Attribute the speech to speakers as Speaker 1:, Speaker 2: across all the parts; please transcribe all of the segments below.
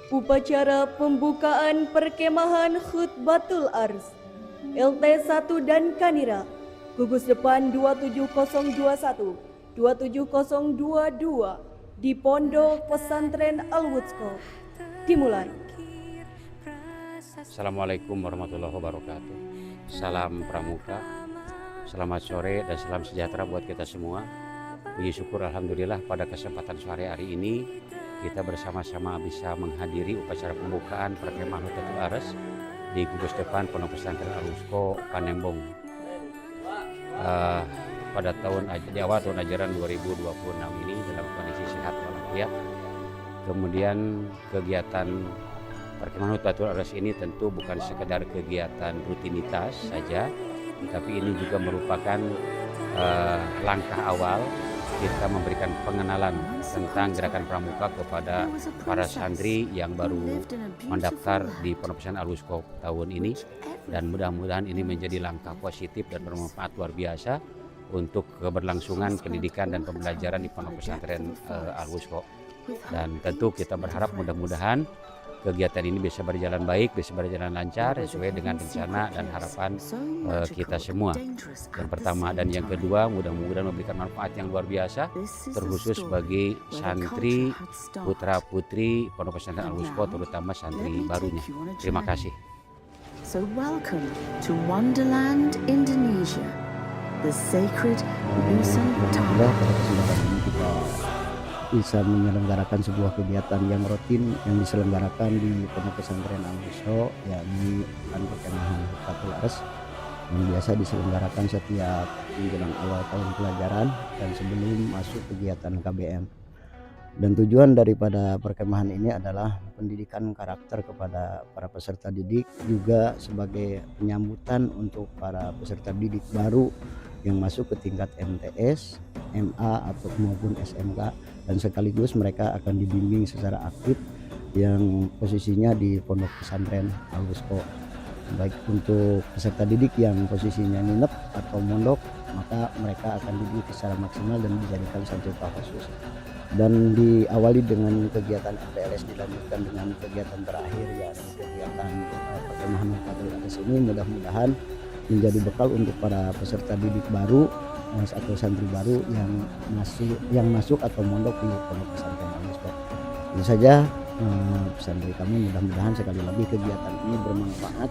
Speaker 1: Upacara pembukaan perkemahan Khutbatul Ars LT1 dan Kanira Gugus Depan 27021 27022 di Pondok Pesantren Al-Wuthqa dimulai.
Speaker 2: Assalamualaikum warahmatullahi wabarakatuh. Salam Pramuka, selamat sore dan salam sejahtera buat kita semua. Puji syukur alhamdulillah pada kesempatan sore hari ini kita bersama-sama bisa menghadiri upacara pembukaan perkemahan Khutbatul Ars di Gugus Depan Pondok Pesantren Al-Wuthqa Panembong pada di awal tahun ajaran 2026 ini dalam kondisi sehat walafiat. Kemudian kegiatan perkemahan Khutbatul Ars ini tentu bukan sekedar kegiatan rutinitas saja, tetapi ini juga merupakan langkah awal kita memberikan pengenalan tentang gerakan pramuka kepada para santri yang baru mendaftar di Pondok Pesantren Al-Wuthqa tahun ini, dan mudah-mudahan ini menjadi langkah positif dan bermanfaat luar biasa untuk keberlangsungan pendidikan dan pembelajaran di Pondok Pesantren Al-Wuthqa. Dan tentu kita berharap mudah-mudahan kegiatan ini bisa berjalan baik, bisa berjalan lancar sesuai dengan rencana dan harapan kita semua. Yang pertama dan yang kedua, mudah-mudahan memberikan manfaat yang luar biasa, terkhusus bagi santri putra-putri Pondok Pesantren Al-Wuthqa, terutama santri barunya. Terima kasih.
Speaker 3: So welcome to Wonderland Indonesia, the sacred Nusantara.
Speaker 4: Pada kesempatan ini kita bisa menyelenggarakan sebuah kegiatan yang rutin yang diselenggarakan di Pondok Pesantren Al-Wuthqa, yakni perkemahan Khutbatul Ars yang biasa diselenggarakan setiap menjelang awal tahun pelajaran dan sebelum masuk kegiatan KBM. Dan tujuan daripada perkemahan ini adalah pendidikan karakter kepada para peserta didik, juga sebagai penyambutan untuk para peserta didik baru yang masuk ke tingkat MTS, MA atau maupun SMK, dan sekaligus mereka akan dibimbing secara aktif yang posisinya di Pondok Pesantren Al-Wuthqa. Baik untuk peserta didik yang posisinya nginep atau mondok, maka mereka akan dididik secara maksimal dan dijadikan santri khusus. Dan diawali dengan kegiatan MPLS, dilanjutkan dengan kegiatan terakhir yakni kegiatan perkemahan Khutbatul Ars ini mudah-mudahan menjadi bekal untuk para peserta didik baru atau santri baru yang masuk atau mondok di Pondok Pesantren Al-Wuthqa. Tentu saja santri kami mudah-mudahan sekali lagi kegiatan ini bermanfaat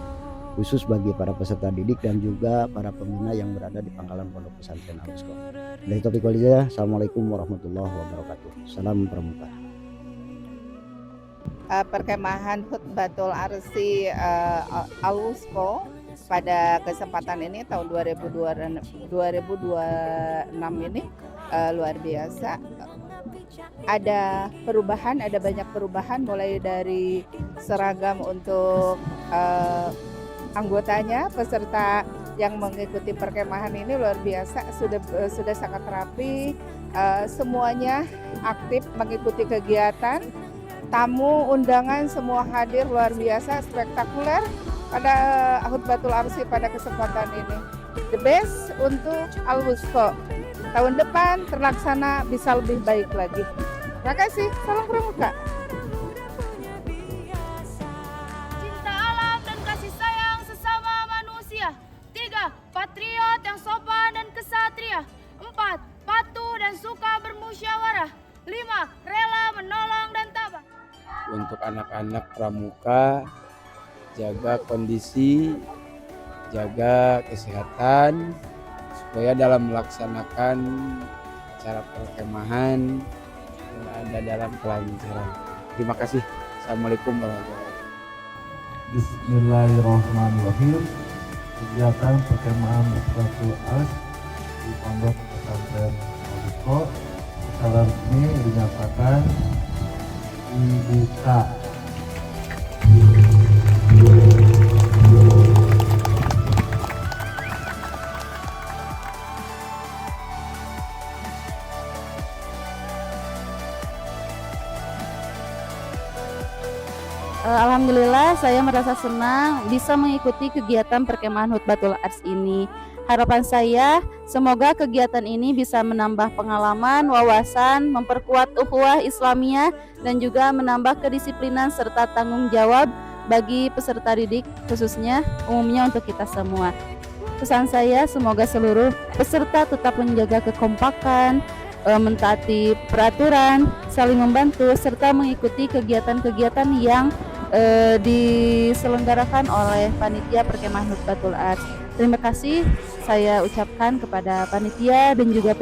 Speaker 4: khusus bagi para peserta didik dan juga para pembina yang berada di pangkalan Pondok Pesantren Al-Wuthqa. Dari topik walidah, Assalamualaikum warahmatullahi wabarakatuh. Salam Pramuka.
Speaker 5: Perkemahan Khutbatul Ars Al-Wuthqa pada kesempatan ini tahun 2026 ini luar biasa. Ada perubahan, ada banyak perubahan, mulai dari seragam untuk anggotanya, peserta yang mengikuti perkemahan ini luar biasa, sudah sangat rapi, semuanya aktif mengikuti kegiatan, tamu undangan semua hadir, luar biasa, spektakuler pada Khutbatul Ars pada kesempatan ini. The best untuk Al-Wuthqa. Tahun depan terlaksana bisa lebih baik lagi. Terima kasih. Salam Pramuka.
Speaker 6: Cinta alam dan kasih sayang sesama manusia. 3. Patriot yang sopan dan kesatria. 4. Patuh dan suka bermusyawarah. 5. Rela menolong dan tabah.
Speaker 7: Untuk anak-anak pramuka, jaga kondisi, jaga kesehatan, supaya dalam melaksanakan acara perkemahan ada dalam kelancaran. Terima kasih. Assalamualaikum warahmatullahi wabarakatuh.
Speaker 8: Bismillahirrahmanirrahim. Kegiatan perkemahan Khutbatul Ars di Pondok Pesantren Al-Wuthqa secara resmi dinyatakan dibuka.
Speaker 9: Alhamdulillah saya merasa senang bisa mengikuti kegiatan perkemahan Khutbatul Ars ini. Harapan saya, semoga kegiatan ini bisa menambah pengalaman, wawasan, memperkuat ukhuwah Islamiyah, dan juga menambah kedisiplinan serta tanggung jawab bagi peserta didik, khususnya umumnya untuk kita semua. Pesan saya, semoga seluruh peserta tetap menjaga kekompakan, mentaati peraturan, saling membantu, serta mengikuti kegiatan-kegiatan yang diselenggarakan oleh panitia Perkemahan Hutbatul Ars. Terima kasih saya ucapkan kepada panitia dan juga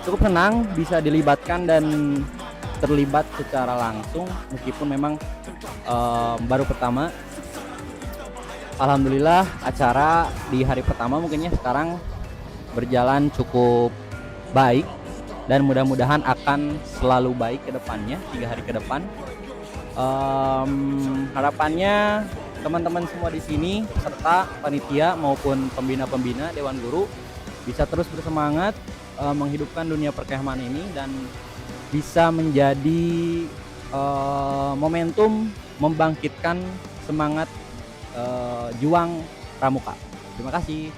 Speaker 10: cukup senang bisa dilibatkan dan terlibat secara langsung meskipun memang baru pertama. Alhamdulillah acara di hari pertama mungkinnya sekarang berjalan cukup baik dan mudah-mudahan akan selalu baik ke depannya 3 hari ke depan. Harapannya teman-teman semua di sini serta panitia maupun pembina-pembina Dewan Guru bisa terus bersemangat menghidupkan dunia perkemahan ini dan bisa menjadi momentum membangkitkan semangat juang pramuka. Terima kasih.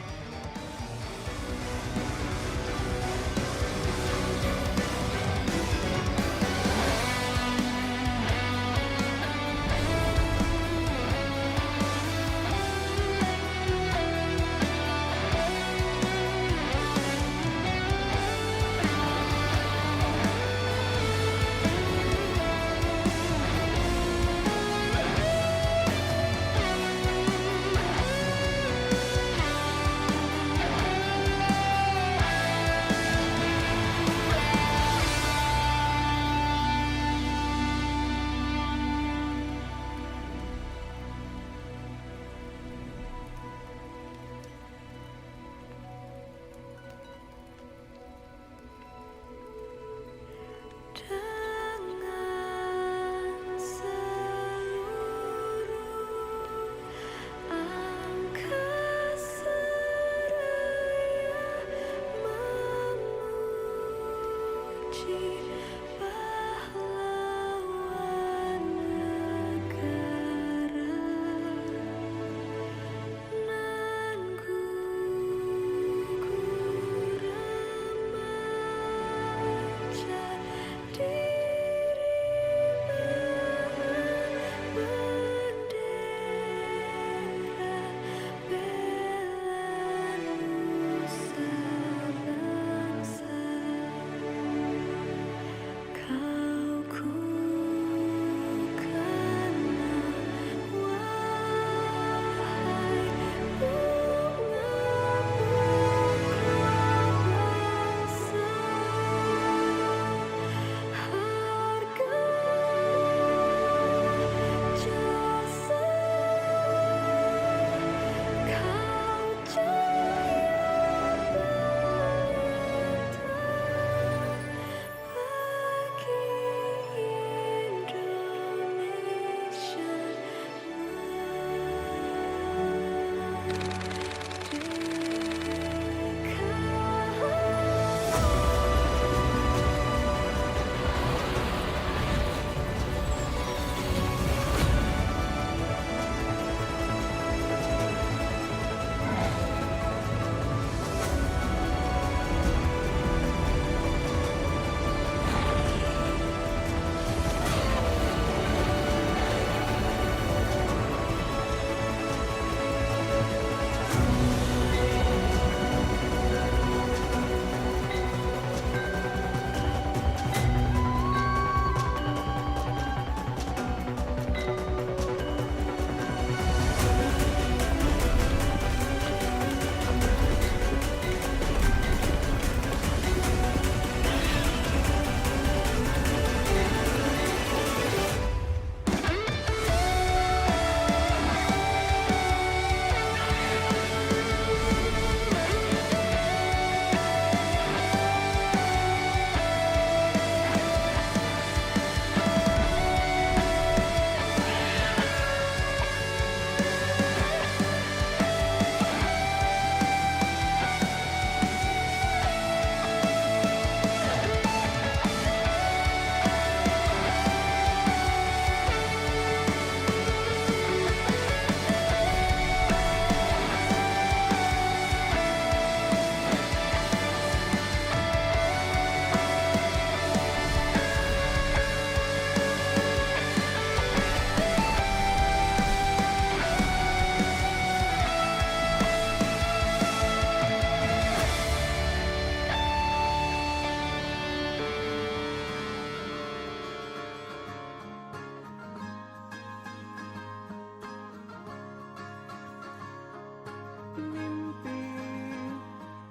Speaker 11: Mimpi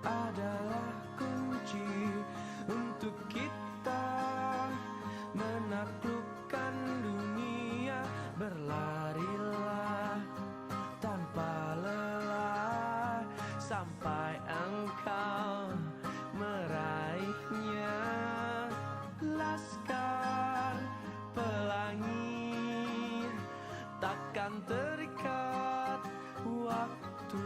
Speaker 11: adalah kunci untuk kita menaklukkan dunia. Berlarilah tanpa lelah sampai engkau meraihnya. Laskar pelangi takkan terikat waktu.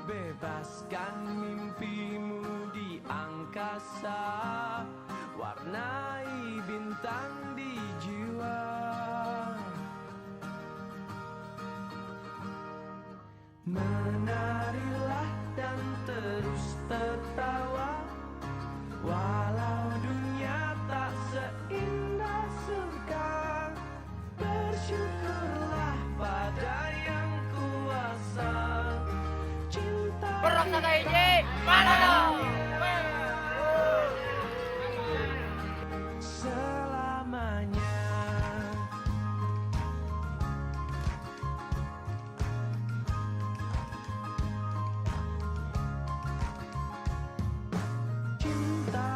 Speaker 11: Bebaskan mimpimu di angkasa, warnai bintang di jiwa. Menarilah dan terus tertawa, walau dunia tak seindah surga. Bersyukurlah pada yang kuasa. Cinta selamanya. Cinta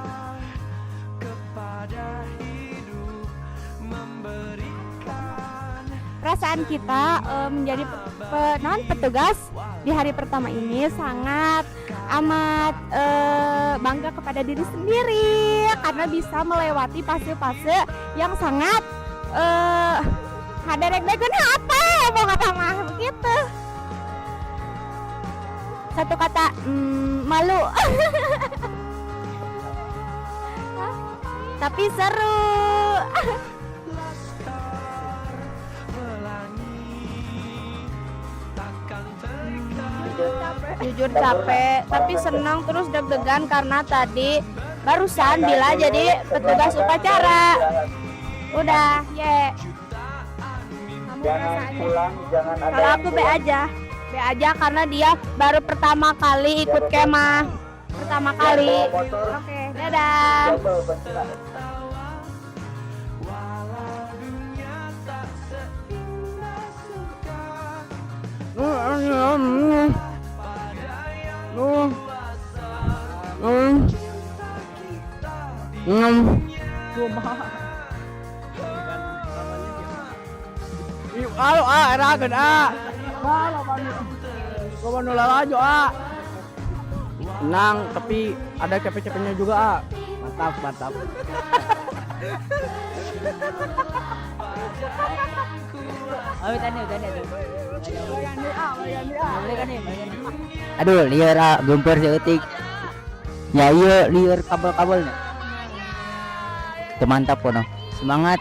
Speaker 11: kepada hidup memberikan.
Speaker 12: Perasaan kita menjadi petugas di hari pertama ini sangat amat bangga kepada diri sendiri karena bisa melewati fase-fase yang sangat ada deg-degan apa mau kata mah begitu. Satu kata malu. Tapi seru. Jujur capek, tapi senang terus deg-degan karena tadi barusan Bila jadi petugas upacara. Udah, ye. Kamu perasaannya? Kalau aku B aja karena dia baru pertama kali ikut kemah. Pertama kali. Oke, dadah.
Speaker 13: Halo eragen Gua mau laju Tenang, tapi ada capek-capeknya juga Mantap.
Speaker 14: Aduh, liar gempar seetik. Ya iya, liar kabel-kabelnya. Mantap kono. Semangat.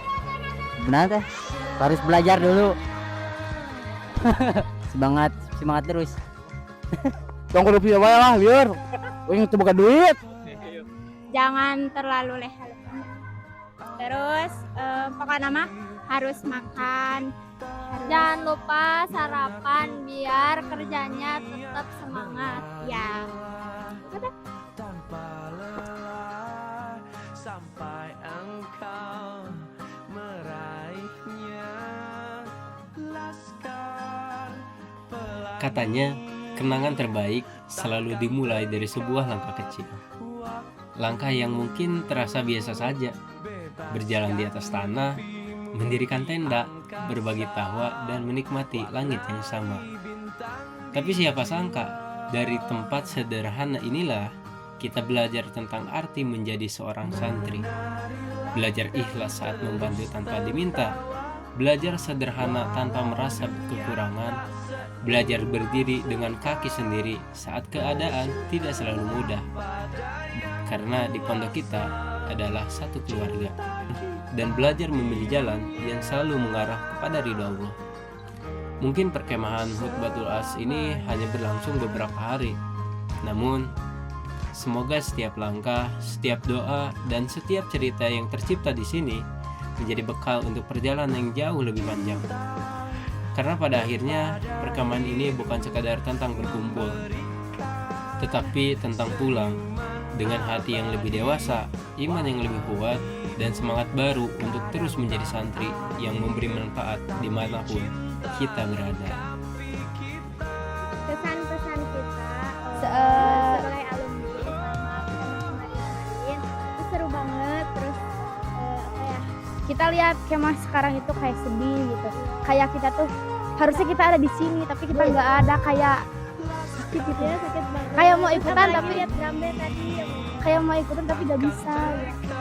Speaker 14: Benar teh. Harus belajar dulu. semangat terus.
Speaker 13: Tunggu rupiah wae lah, liar. Wing itu bukan duit.
Speaker 12: Jangan terlalu leha-leha. Terus pokoknya mah harus makan. Jangan lupa sarapan biar kerjanya tetap semangat ya. Udah.
Speaker 11: Sampai engkau meraihnya. Laskar pelangi.
Speaker 15: Katanya, kenangan terbaik selalu dimulai dari sebuah langkah kecil. Langkah yang mungkin terasa biasa saja. Berjalan di atas tanah, mendirikan tenda, berbagi tawa, dan menikmati langit yang sama. Tapi siapa sangka, dari tempat sederhana inilah kita belajar tentang arti menjadi seorang santri. Belajar ikhlas saat membantu tanpa diminta, belajar sederhana tanpa merasa kekurangan, belajar berdiri dengan kaki sendiri saat keadaan tidak selalu mudah. Karena di pondok kita adalah satu keluarga, dan belajar memilih jalan yang selalu mengarah kepada ridha Allah. Mungkin perkemahan Khutbatul As ini hanya berlangsung beberapa hari, namun semoga setiap langkah, setiap doa, dan setiap cerita yang tercipta di sini menjadi bekal untuk perjalanan yang jauh lebih panjang. Karena pada akhirnya perkemahan ini bukan sekadar tentang berkumpul, tetapi tentang pulang dengan hati yang lebih dewasa, iman yang lebih kuat, dan semangat baru untuk terus menjadi santri yang memberi manfaat dimanapun kita berada.
Speaker 12: Pesan-pesan kita sebagai alumni sama teman-teman lain itu seru banget. Terus apa ya? Kita lihat kemah sekarang itu kayak sedih gitu. Kayak kita tuh harusnya kita ada di sini tapi kita nggak ada, kayak sakit gitu ya, sakit banget. Kayak mau ikutan tapi lihat gambar tadi, kayak mau ikutan tapi nggak bisa. Gitu.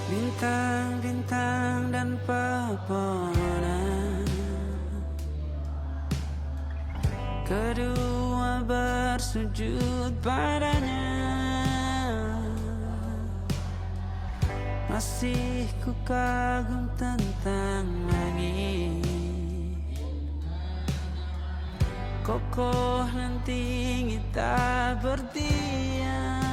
Speaker 11: Bintang-bintang dan pepohonan, kedua bersujud padanya. Masih ku kagum tentang langit, kokoh dan tinggi tak berdiam.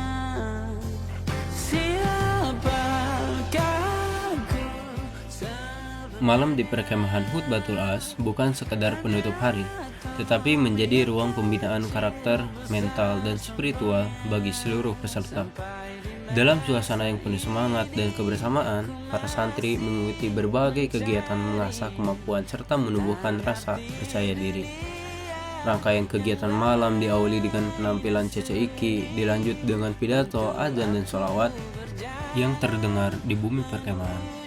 Speaker 15: Malam di perkemahan Hut Batul As bukan sekedar penutup hari, tetapi menjadi ruang pembinaan karakter, mental, dan spiritual bagi seluruh peserta. Dalam suasana yang penuh semangat dan kebersamaan, para santri mengikuti berbagai kegiatan mengasah kemampuan serta menumbuhkan rasa percaya diri. Rangkaian kegiatan malam diawali dengan penampilan Cece Iki, dilanjut dengan pidato, azan, dan sholawat yang terdengar di bumi perkemahan,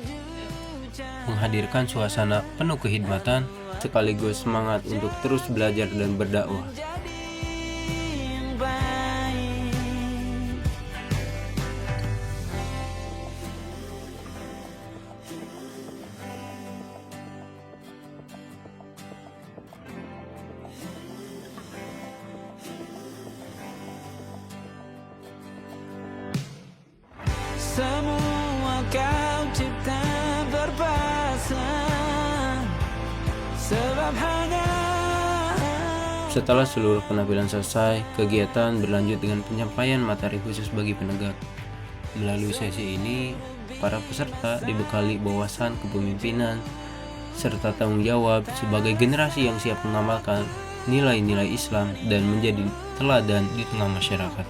Speaker 15: menghadirkan suasana penuh kehidmatan sekaligus semangat untuk terus belajar dan berdakwah.
Speaker 11: Semua kau cipta berpasang, sebab hanya.
Speaker 15: Setelah seluruh penampilan selesai, kegiatan berlanjut dengan penyampaian materi khusus bagi penegak. Melalui sesi ini, para peserta dibekali wawasan kepemimpinan serta tanggung jawab sebagai generasi yang siap mengamalkan nilai-nilai Islam dan menjadi teladan di tengah masyarakat.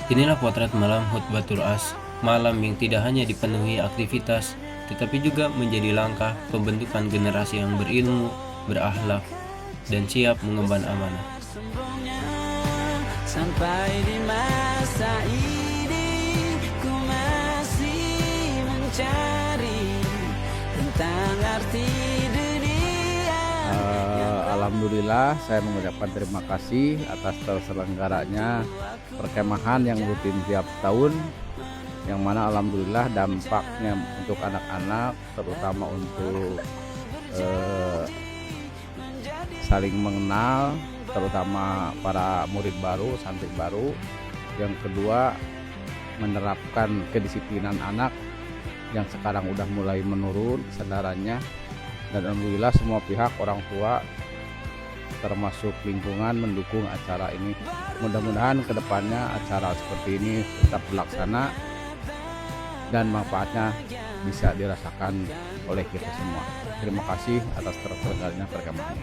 Speaker 15: Inilah potret malam Hut Batul As, malam yang tidak hanya dipenuhi aktivitas, tetapi juga menjadi langkah pembentukan generasi yang berilmu, berakhlak, dan siap mengemban amanah.
Speaker 11: Sampai di masa ini ku masih mencari tentang arti dunia.
Speaker 13: Alhamdulillah saya mengucapkan terima kasih atas terselenggaranya perkemahan yang rutin tiap tahun, yang mana alhamdulillah dampaknya untuk anak-anak terutama untuk saling mengenal, terutama para murid baru, santri baru. Yang kedua, menerapkan kedisiplinan anak yang sekarang udah mulai menurun kesadarannya, dan alhamdulillah semua pihak, orang tua termasuk lingkungan mendukung acara ini. Mudah-mudahan kedepannya acara seperti ini tetap terlaksana dan manfaatnya bisa dirasakan oleh kita semua. Terima kasih atas terselenggaranya perkemahan.